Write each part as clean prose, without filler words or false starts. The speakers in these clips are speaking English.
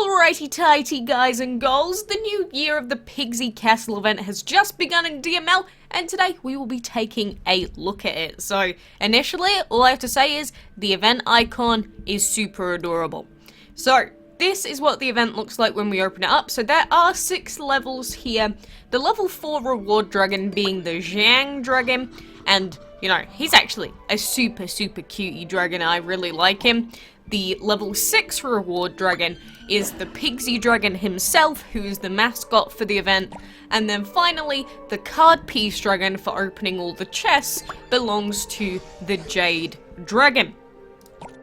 Alrighty tighty guys and girls, the new year of the Pigsy Castle event has just begun in DML, and today we will be taking a look at it. So initially, all I have to say is the event icon is super adorable. So this is what the event looks like when we open it up. So there are 6 levels here. The level 4 reward dragon being the Jiang dragon, and you know, he's actually a super cutie dragon. I really like him. The level 6 reward dragon is the Pigsy dragon himself, who is the mascot for the event. And then finally, the card piece dragon for opening all the chests belongs to the Jade dragon.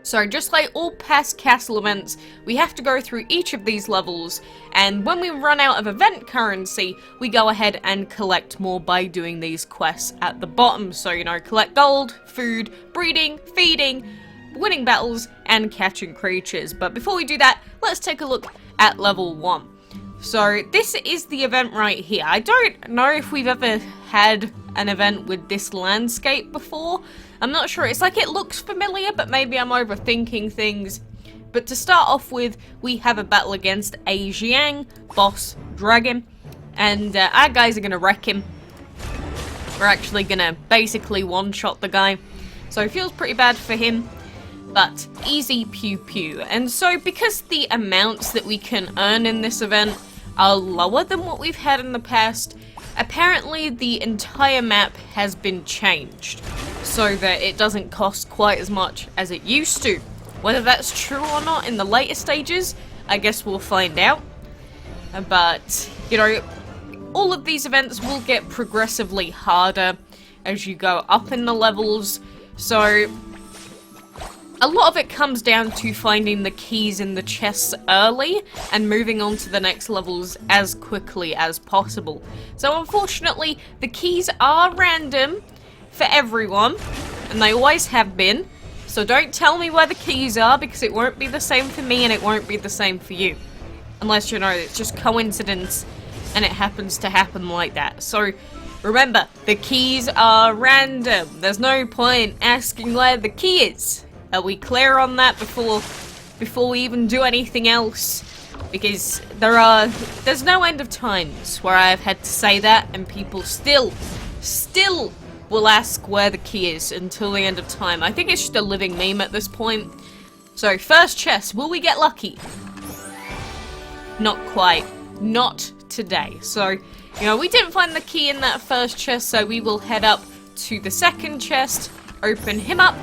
So just like all past castle events, we have to go through each of these levels, and when we run out of event currency, we go ahead and collect more by doing these quests at the bottom. So, you know, collect gold, food, breeding, feeding, winning battles, and catching creatures. But before we do that, let's take a look at level 1. So this is the event right here. I don't know if we've ever had an event with this landscape before. I'm not sure. It's like it looks familiar, but maybe I'm overthinking things. But to start off with, we have a battle against a Jiang boss dragon, and our guys are going to wreck him. We're actually going to basically one-shot the guy, so it feels pretty bad for him. But easy pew pew. And so because the amounts that we can earn in this event are lower than what we've had in the past, apparently the entire map has been changed so that it doesn't cost quite as much as it used to. Whether that's true or not in the later stages, I guess we'll find out. But, you know, all of these events will get progressively harder as you go up in the levels, so a lot of it comes down to finding the keys in the chests early and moving on to the next levels as quickly as possible. So unfortunately, the keys are random for everyone, and they always have been. So don't tell me where the keys are, because it won't be the same for me and it won't be the same for you. Unless, you know, it's just coincidence and it happens to happen like that. So remember, the keys are random. There's no point asking where the key is. Are we clear on that before we even do anything else? Because there's no end of times where I've had to say that and people still will ask where the key is until the end of time. I think it's just a living meme at this point. So first chest, will we get lucky? Not quite. Not today. So, you know, we didn't find the key in that first chest, so we will head up to the second chest, open him up,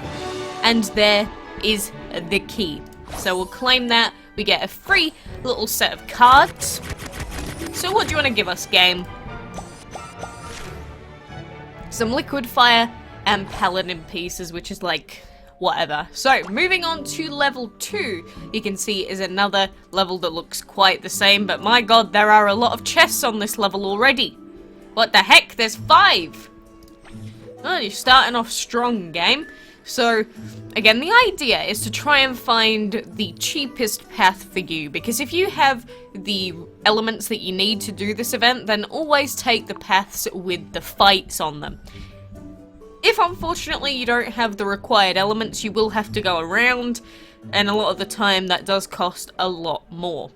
and there is the key. So we'll claim that. We get a free little set of cards. So what do you want to give us, game? Some liquid fire and paladin pieces, which is like whatever. So moving on to level 2, you can see is another level that looks quite the same, but my god, there are a lot of chests on this level already. What the heck? There's 5. Oh, you're starting off strong, game. So, again, the idea is to try and find the cheapest path for you, because if you have the elements that you need to do this event, then always take the paths with the fights on them. If, unfortunately, you don't have the required elements, you will have to go around, and a lot of the time that does cost a lot more.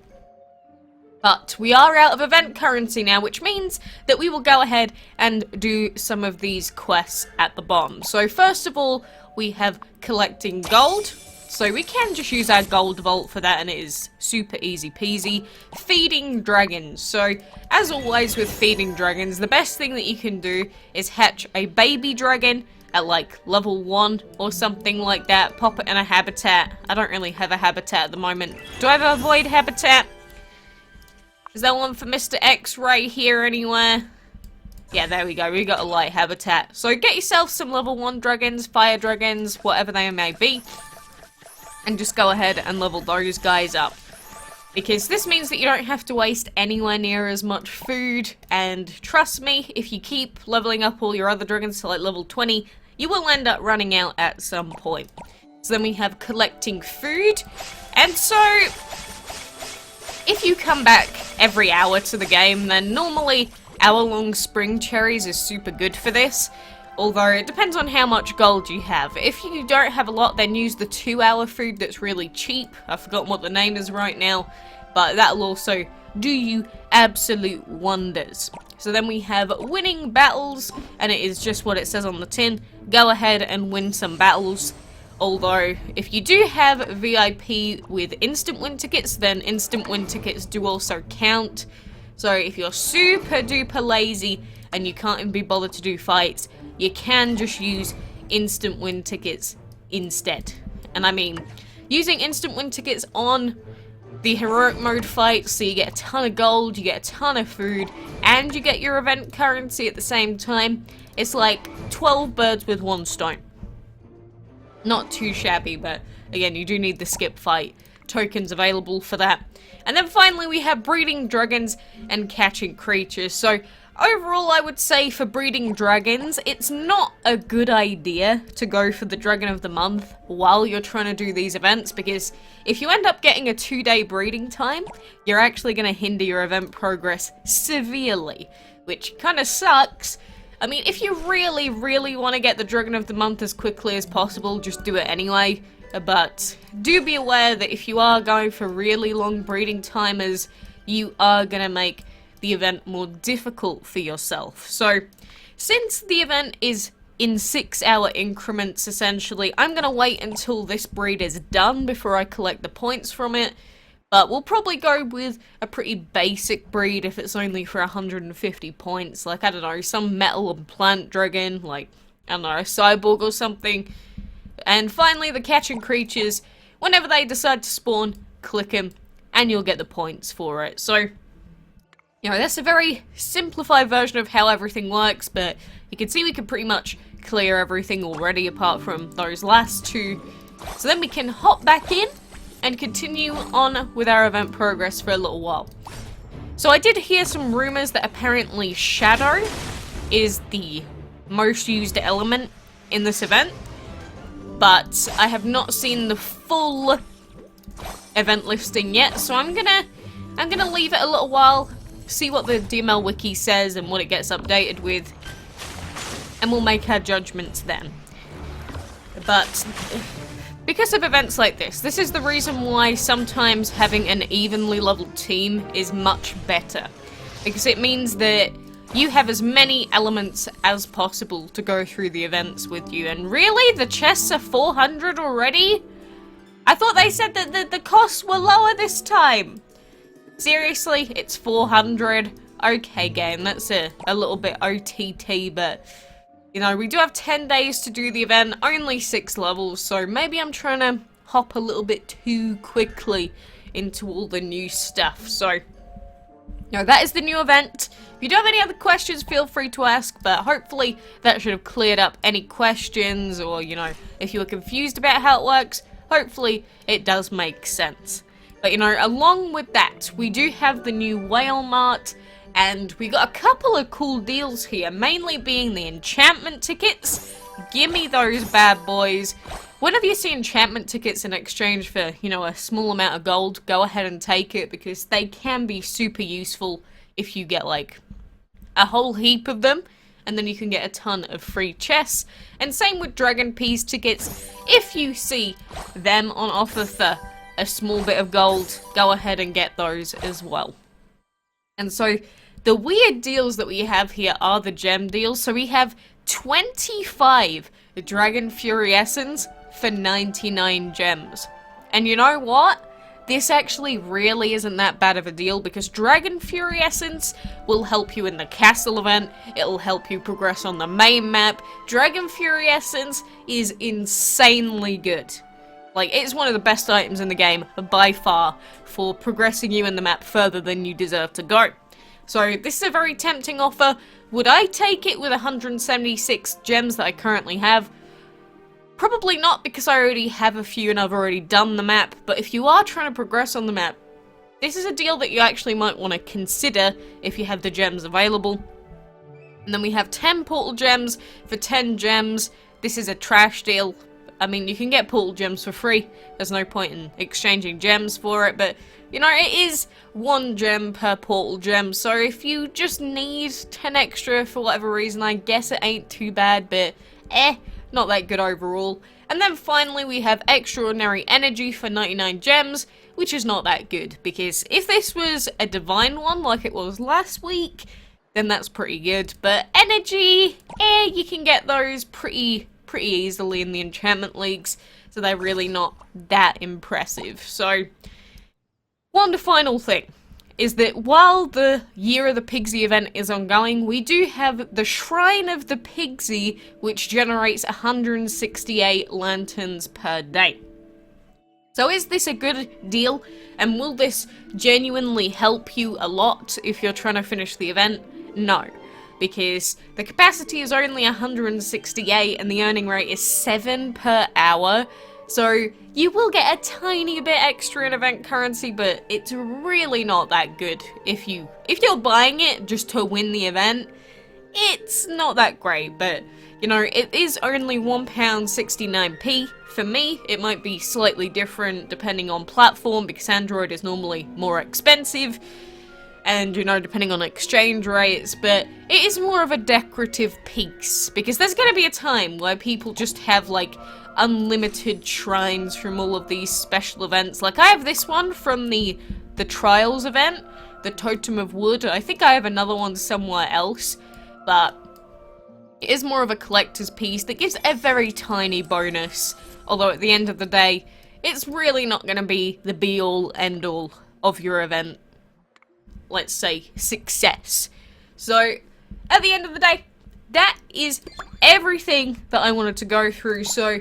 But we are out of event currency now, which means that we will go ahead and do some of these quests at the bottom. So first of all, we have collecting gold. So we can just use our gold vault for that, and it is super easy peasy. Feeding dragons. So as always with feeding dragons, the best thing that you can do is hatch a baby dragon at like level 1 or something like that. Pop it in a habitat. I don't really have a habitat at the moment. Do I have a void habitat? Is there one for Mr. X right here anywhere? Yeah, there we go. We got a light habitat. So get yourself some level 1 dragons, fire dragons, whatever they may be, and just go ahead and level those guys up. Because this means that you don't have to waste anywhere near as much food, and trust me, if you keep leveling up all your other dragons to like level 20, you will end up running out at some point. So then we have collecting food, and so if you come back every hour to the game, then normally hour-long spring cherries is super good for this. Although it depends on how much gold you have. If you don't have a lot, then use the 2-hour food that's really cheap. I've forgotten what the name is right now. but that'll also do you absolute wonders. So then we have winning battles, and it is just what it says on the tin. Go ahead and win some battles. Although, if you do have VIP with instant win tickets, then instant win tickets do also count. So if you're super duper lazy and you can't even be bothered to do fights, you can just use instant win tickets instead. And I mean, using instant win tickets on the heroic mode fights, so you get a ton of gold, you get a ton of food, and you get your event currency at the same time. It's like 12 birds with one stone. Not too shabby, but again, you do need the skip fight tokens available for that. And then finally we have breeding dragons and catching creatures. So overall, I would say for breeding dragons, it's not a good idea to go for the Dragon of the Month while you're trying to do these events, because if you end up getting a 2-day breeding time, you're actually going to hinder your event progress severely, which kind of sucks. I mean, if you really, really want to get the Dragon of the Month as quickly as possible, just do it anyway. But do be aware that if you are going for really long breeding timers, you are going to make the event more difficult for yourself. So, since the event is in 6-hour increments, essentially, I'm going to wait until this breed is done before I collect the points from it. But we'll probably go with a pretty basic breed if it's only for 150 points. Like, I don't know, some metal and plant dragon, like, I don't know, a cyborg or something. And finally, the catching creatures, whenever they decide to spawn, click them, and you'll get the points for it. So, you know, that's a very simplified version of how everything works, but you can see we can pretty much clear everything already apart from those last two. So then we can hop back in and continue on with our event progress for a little while. So I did hear some rumors that apparently Shadow is the most used element in this event, but I have not seen the full event listing yet, so I'm gonna leave it a little while, see what the DML wiki says and what it gets updated with, and we'll make our judgments then. But because of events like this is the reason why sometimes having an evenly leveled team is much better, because it means that you have as many elements as possible to go through the events with you. And really, the chests are 400 already? I thought they said that the costs were lower this time. Seriously, it's 400. Okay, game, that's a little bit OTT, but you know, we do have 10 days to do the event, only 6 levels, so maybe I'm trying to hop a little bit too quickly into all the new stuff. So, no, that is the new event. If you do have any other questions, feel free to ask, but hopefully that should have cleared up any questions, or, you know, if you were confused about how it works, hopefully it does make sense. But, you know, along with that, we do have the new Whale Mart, and we got a couple of cool deals here, mainly being the enchantment tickets. Gimme those bad boys. Whenever you see enchantment tickets in exchange for, you know, a small amount of gold, go ahead and take it, because they can be super useful if you get, like, a whole heap of them, and then you can get a ton of free chests. And same with Dragon Peas tickets. If you see them on offer for a small bit of gold, go ahead and get those as well. And so, the weird deals that we have here are the gem deals. So we have 25 Dragon Fury Essence for 99 gems. And you know what? This actually really isn't that bad of a deal, because Dragon Fury Essence will help you in the castle event, it'll help you progress on the main map. Dragon Fury Essence is insanely good. Like, it's one of the best items in the game, by far, for progressing you in the map further than you deserve to go. So, this is a very tempting offer. Would I take it with 176 gems that I currently have? Probably not, because I already have a few and I've already done the map. But if you are trying to progress on the map, this is a deal that you actually might want to consider if you have the gems available. And then we have 10 portal gems for 10 gems. This is a trash deal. I mean, you can get portal gems for free. There's no point in exchanging gems for it, but you know, it is 1 gem per portal gem, so if you just need 10 extra for whatever reason, I guess it ain't too bad, but not that good overall. And then finally we have Extraordinary Energy for 99 gems, which is not that good, because if this was a divine one like it was last week, then that's pretty good. But energy, you can get those pretty easily in the enchantment leagues, so they're really not that impressive. So, one final thing is that while the Year of the Pigsy event is ongoing, we do have the Shrine of the Pigsy, which generates 168 lanterns per day. So is this a good deal, and will this genuinely help you a lot if you're trying to finish the event? No, because the capacity is only 168 and the earning rate is 7 per hour. So you will get a tiny bit extra in event currency, but it's really not that good. If you're buying it just to win the event, it's not that great. But you know, it is only £1.69p. For me, it might be slightly different depending on platform, because Android is normally more expensive, and you know, depending on exchange rates, but it is more of a decorative piece, because there's going to be a time where people just have like unlimited shrines from all of these special events. Like I have this one from the Trials event, the Totem of Wood. I think I have another one somewhere else, but it is more of a collector's piece that gives a very tiny bonus, although at the end of the day, it's really not going to be the be-all, end-all of your event, let's say, success. So, at the end of the day, that is everything that I wanted to go through. So,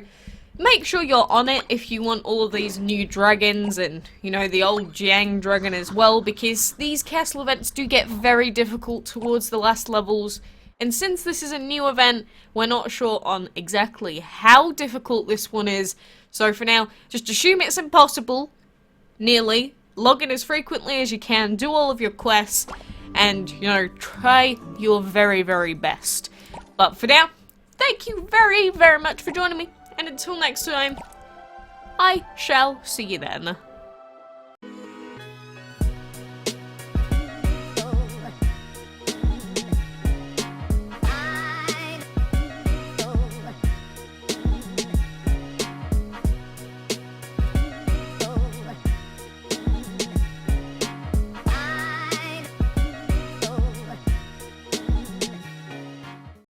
make sure you're on it if you want all of these new dragons and, you know, the old Jiang dragon as well, because these castle events do get very difficult towards the last levels. And since this is a new event, we're not sure on exactly how difficult this one is. So for now, just assume it's impossible, nearly. Log in as frequently as you can, do all of your quests, and, you know, try your very, very best. But for now, thank you very, very much for joining me, and until next time, I shall see you then.